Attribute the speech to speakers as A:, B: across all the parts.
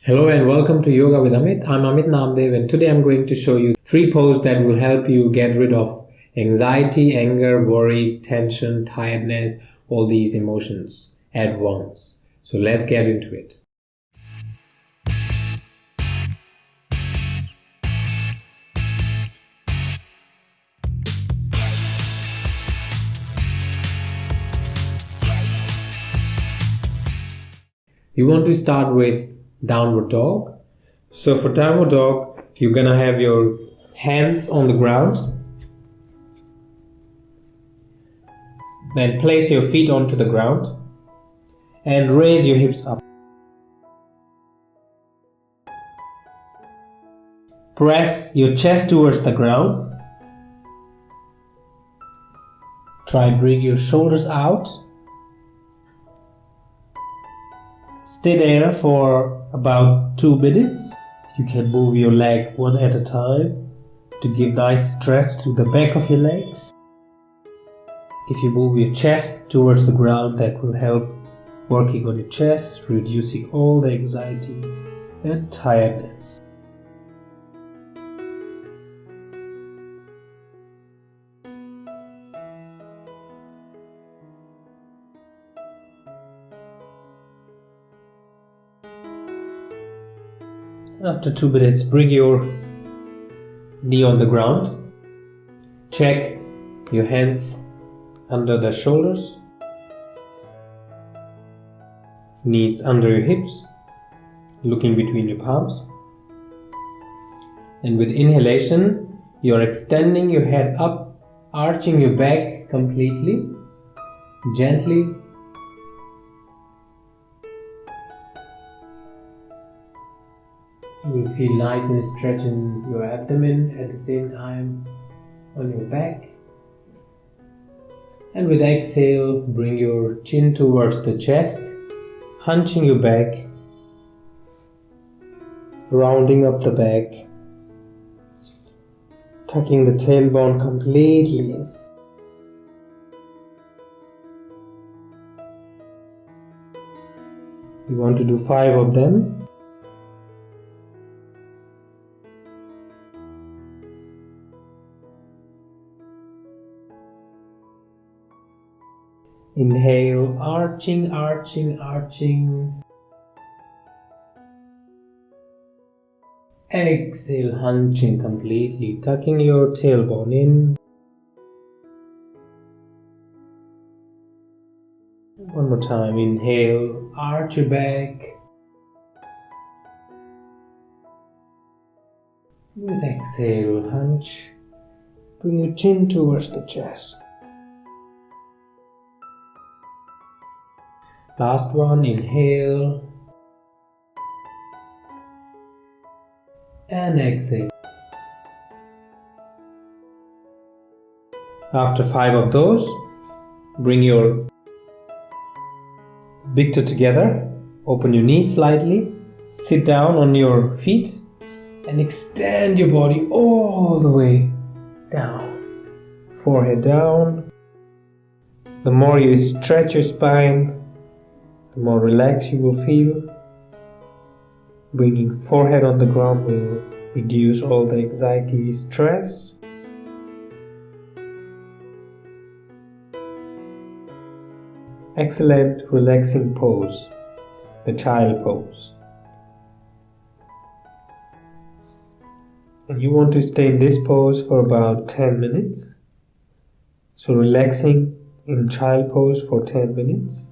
A: Hello and welcome to Yoga with Amit. I'm Amit Namdev and today I'm going to show you 3 poses that will help you get rid of anxiety, anger, worries, tension, tiredness, all these emotions at once. So let's get into it. You want to start with downward dog. So for downward dog, you're gonna have your hands on the ground. Then place your feet onto the ground and raise your hips up. Press your chest towards the ground. Try bring your shoulders out. Stay there for about 2 minutes. You can move your leg one at a time to give nice stretch to the back of your legs. If you move your chest towards the ground, that will help working on your chest, reducing all the anxiety and tiredness. After 2 minutes, bring your knee on the ground. Check your hands under the shoulders. Knees under your hips, looking between your palms. And with inhalation, you are extending your head up, arching your back completely, gently. You will feel nice and stretch in your abdomen at the same time on your back. And with exhale, bring your chin towards the chest, hunching your back, rounding up the back, tucking the tailbone completely. You want to do 5 of them. Inhale, arching, arching, arching. Exhale, hunching completely, tucking your tailbone in. One more time, inhale, arch your back. With exhale, hunch. Bring your chin towards the chest. Last one, inhale and exhale. After 5 of those, bring your big toe together, open your knees slightly, sit down on your feet and extend your body all the way down, forehead down. The more you stretch your spine, the more relaxed you will feel. Bringing forehead on the ground will reduce all the anxiety, stress. Excellent relaxing pose, the child pose. And you want to stay in this pose for about 10 minutes. So relaxing in child pose for 10 minutes.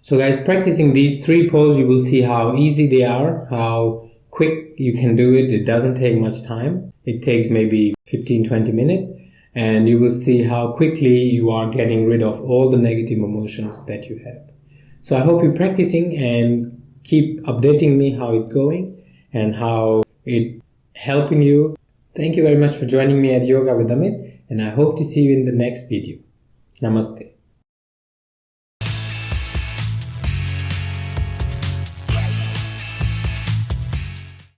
A: So guys, practicing these 3 poses, you will see how easy they are, how quick you can do it. It doesn't take much time. It takes maybe 15-20 minutes. And you will see how quickly you are getting rid of all the negative emotions that you have. So I hope you're practicing and keep updating me how it's going and how it's helping you. Thank you very much for joining me at Yoga with Amit, and I hope to see you in the next video. Namaste.